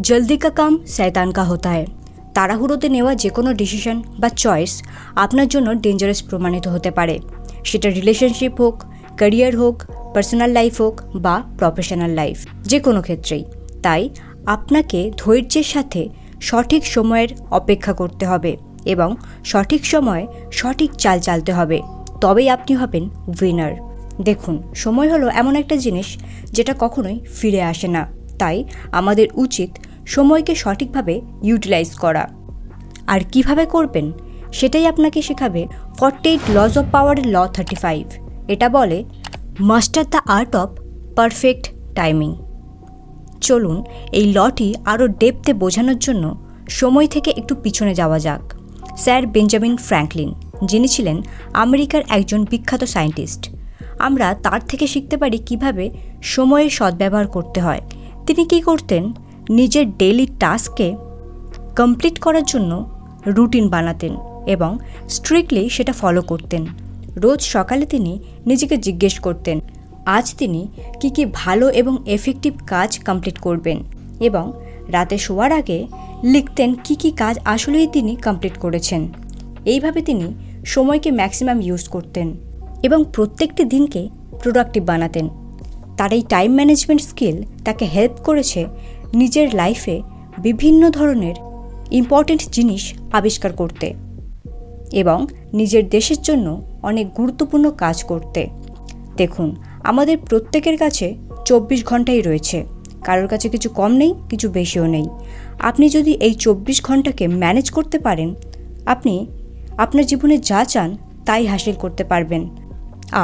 জলদি কা কাম শয়তান কা হোতা হ্যায়। তাড়াহুড়োতে নেওয়া যে কোনো ডিসিশন বা চয়েস আপনার জন্য ডেঞ্জারাস প্রমাণিত হতে পারে, সেটা রিলেশনশিপ হোক, ক্যারিয়ার হোক, পার্সোনাল লাইফ হোক বা প্রফেশনাল লাইফ, যে কোনো ক্ষেত্রেই। তাই আপনাকে ধৈর্যের সাথে সঠিক সময়ের অপেক্ষা করতে হবে এবং সঠিক সময়ে সঠিক চাল চালতে হবে, তবেই আপনি হবেন উইনার। দেখুন, সময় হলো এমন একটা জিনিস যেটা কখনোই ফিরে আসে না, তাই আমাদের উচিত সময়কে সঠিকভাবে ইউটিলাইজ করা। আর কিভাবে করবেন সেটাই আপনাকে শেখাবে 48 লজ অফ পাওয়ারের ল 35। এটা বলে master the art of perfect timing. চলুন এই লটি আরও ডেপথে বোঝানোর জন্য সময় থেকে একটু পিছনে যাওয়া যাক। স্যার বেঞ্জামিন ফ্র্যাঙ্কলিন, যিনি ছিলেন আমেরিকার একজন বিখ্যাত সায়েন্টিস্ট, আমরা তার থেকে শিখতে পারি কিভাবে সময়ের সদ্ব্যবহার করতে হয়। তিনি কী করতেন, নিজের ডেইলি টাস্ককে কমপ্লিট করার জন্য রুটিন বানাতেন এবং স্ট্রিক্টলি সেটা ফলো করতেন। রোজ সকালে তিনি নিজেকে জিজ্ঞেস করতেন আজ তিনি কী ভালো এবং এফেক্টিভ কাজ কমপ্লিট করবেন, এবং রাতে শোয়ার আগে লিখতেন কী কাজ আসলেই তিনি কমপ্লিট করেছেন। এইভাবে তিনি সময়কে ম্যাক্সিমাম ইউজ করতেন এবং প্রত্যেকটি দিনকে প্রোডাক্টিভ বানাতেন। তার এই টাইম ম্যানেজমেন্ট স্কিল তাকে হেল্প করেছে নিজের লাইফে বিভিন্ন ধরনের ইম্পর্ট্যান্ট জিনিস আবিষ্কার করতে এবং নিজের দেশের জন্য অনেক গুরুত্বপূর্ণ কাজ করতে। দেখুন, আমাদের প্রত্যেকের কাছে 24 ঘন্টাই রয়েছে, কারোর কাছে কিছু কম নেই, কিছু বেশিও নেই। আপনি যদি এই 24 ঘন্টাকে ম্যানেজ করতে পারেন, আপনি আপনার জীবনে যা চান তাই হাসিল করতে পারবেন।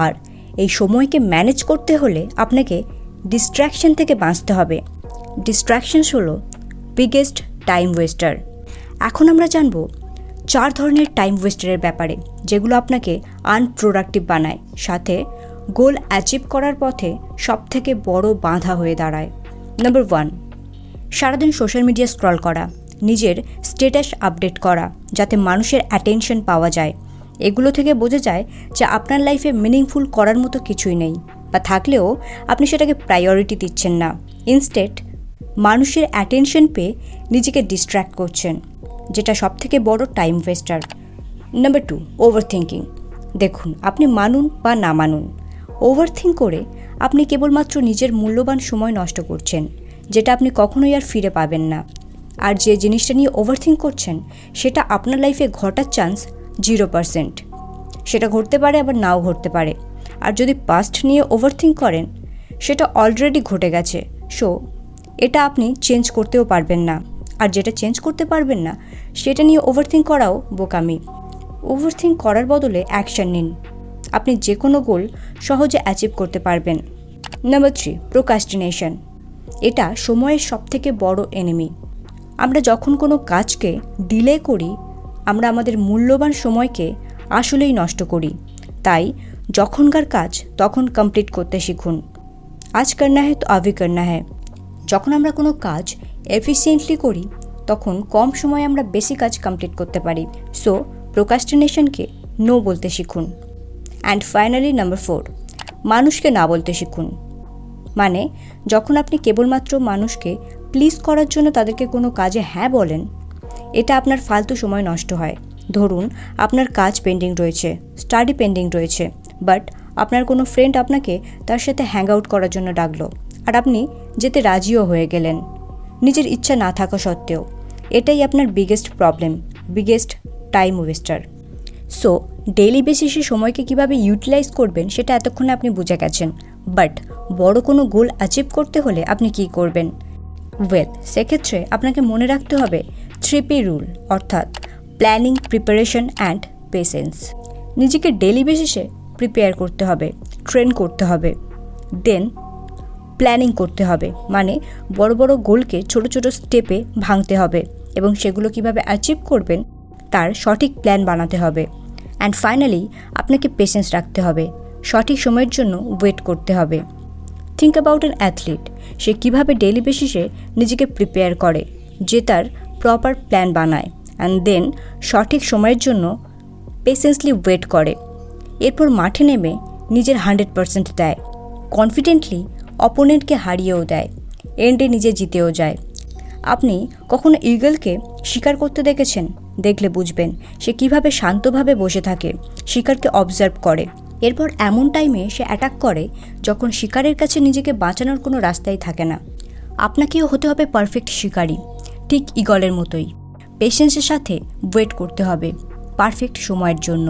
আর এই সময়কে ম্যানেজ করতে হলে আপনাকে ডিস্ট্র্যাকশন থেকে বাঁচতে হবে। ডিস্ট্র্যাকশনস হলো বিগেস্ট টাইম ওয়েস্টার। এখন আমরা জানব 4 ধরনের টাইম ওয়েস্টারের ব্যাপারে, যেগুলো আপনাকে আনপ্রোডাক্টিভ বানায়, সাথে গোল অ্যাচিভ করার পথে সবথেকে বড় বাধা হয়ে দাঁড়ায়। নাম্বার 1, সারাদিন সোশ্যাল মিডিয়া স্ক্রল করা, নিজের স্ট্যাটাস আপডেট করা যাতে মানুষের অ্যাটেনশন পাওয়া যায়। এগুলো থেকে বোঝা যায় যে আপনার লাইফে মিনিংফুল করার মতো কিছুই নেই, বা থাকলেও আপনি সেটাকে প্রায়োরিটি দিচ্ছেন না। ইনস্টেড মানুষের অ্যাটেনশন পেয়ে নিজেকে ডিস্ট্র্যাক্ট করছেন, যেটা সবথেকে বড় time oyster. Number 2, over thinking. দেখুন, আপনি মানুন বা না মানুন, ওভার থিঙ্ক করে আপনি কেবলমাত্র নিজের মূল্যবান সময় নষ্ট করছেন, যেটা আপনি কখনোই আর ফিরে পাবেন না। আর যে জিনিসটা নিয়ে ওভার থিঙ্ক করছেন সেটা আপনার লাইফে ঘটার চান্স 0%। সেটা ঘটতে পারে, আবার নাও ঘটতে পারে। আর যদি পাস্ট নিয়ে ওভার থিঙ্ক করেন, সেটা অলরেডি ঘটে গেছে, সো এটা আপনি চেঞ্জ করতেও পারবেন না। আর যেটা চেঞ্জ করতে পারবেন না সেটা নিয়ে ওভার থিঙ্ক করাও বোকামি। ওভার থিঙ্ক করার বদলে অ্যাকশন নিন, আপনি যে কোনো গোল সহজে অ্যাচিভ করতে পারবেন। Number 3, procrastination. এটা সময়ের সবথেকে বড় এনিমি। আমরা যখন কোনো কাজকে ডিলে করি, আমরা আমাদের মূল্যবান সময়কে আসলেই নষ্ট করি। তাই যখনকার কাজ তখন কমপ্লিট করতে শিখুন। আজ করনা হ্যায় তো আভি করনা হ্যায়। যখন আমরা কোনো কাজ এফিসিয়েন্টলি করি, তখন কম সময়ে আমরা বেশি কাজ কমপ্লিট করতে পারি। সো প্রোক্রাস্টিনেশনকে নো বলতে শিখুন। অ্যান্ড ফাইনালি নাম্বার 4, মানুষকে না বলতে শিখুন। মানে যখন আপনি কেবলমাত্র মানুষকে প্লিজ করার জন্য তাদেরকে কোনো কাজে হ্যাঁ বলেন, এটা আপনার ফালতু সময় নষ্ট হয়। ধরুন আপনার কাজ পেন্ডিং রয়েছে, স্টাডি পেন্ডিং রয়েছে, বাট আপনার কোনো ফ্রেন্ড আপনাকে তার সাথে হ্যাং আউট করার জন্য ডাকলো, আর আপনি যেতে রাজিও হয়ে গেলেন নিজের ইচ্ছা না থাকা সত্ত্বেও। এটাই আপনার biggest problem, biggest time oyster. So daily বেসিসে সময়কে কীভাবে ইউটিলাইজ করবেন সেটা এতক্ষণে আপনি বুঝে গেছেন, বাট বড় কোনো গোল অ্যাচিভ করতে হলে আপনি কী করবেন? ওয়েল, সেক্ষেত্রে আপনাকে মনে রাখতে হবে 3P রুল, অর্থাৎ প্ল্যানিং, প্রিপারেশন অ্যান্ড পেশেন্স। নিজেকে ডেইলি বেসিসে প্রিপেয়ার করতে হবে, ট্রেন করতে হবে, দেন প্ল্যানিং করতে হবে। মানে বড় বড় গোলকে ছোট ছোট স্টেপে ভাঙতে হবে এবং সেগুলো কিভাবে অ্যাচিভ করবেন তার সঠিক প্ল্যান বানাতে হবে। অ্যান্ড ফাইনালি আপনাকে পেশেন্স রাখতে হবে, সঠিক সময়ের জন্য ওয়েট করতে হবে। থিঙ্ক অ্যাবাউট অ্যান অ্যাথলিট, সে কীভাবে ডেইলি বেসিসে নিজেকে প্রিপেয়ার করে, যে তার প্রপার প্ল্যান বানায় অ্যান্ড দেন সঠিক সময়ের জন্য পেশেন্সলি ওয়েট করে, এরপর মাঠে নেমে নিজের 100% দেয়, কনফিডেন্টলি অপোনেন্টকে হারিয়েও দেয়, এন্ডে নিজে জিতেও যায়। আপনি কখনো ঈগলকে শিকার করতে দেখেছেন? দেখলে বুঝবেন সে কিভাবে শান্তভাবে বসে থাকে, শিকারকে অবজার্ভ করে। এরপর এমন টাইমে সে অ্যাটাক করে যখন শিকারের কাছে নিজেকে বাঁচানোর কোনো রাস্তাই থাকে না। আপনাকেও হতে হবে পারফেক্ট শিকারী, ঠিক ঈগলের মতোই। পেশেন্সের সাথে ওয়েট করতে হবে পারফেক্ট সময়ের জন্য,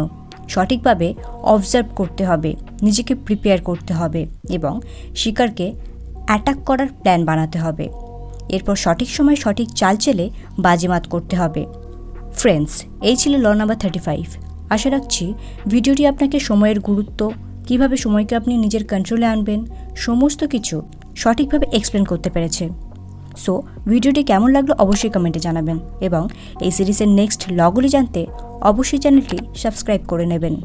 সঠিকভাবে অবজার্ভ করতে হবে, নিজেকে প্রিপেয়ার করতে হবে এবং শিকারকে অ্যাটাক করার প্ল্যান বানাতে হবে। এরপর সঠিক সময় সঠিক চাল চেলে বাজিমাত করতে হবে। ফ্রেন্ডস, এই ছিল ল নাম্বার 35। আশা রাখছি ভিডিওটি আপনাকে সময়ের গুরুত্ব, কিভাবে সময়কে আপনি নিজের কন্ট্রোলে আনবেন, সমস্ত কিছু সঠিকভাবে এক্সপ্লেন করতে পেরেছে। সো ভিডিওটি কেমন লাগলো অবশ্যই কমেন্টে জানাবেন এবং এই সিরিজের নেক্সট লগুলি জানতে অবশ্যই চ্যানেলটি সাবস্ক্রাইব করে নেবেন।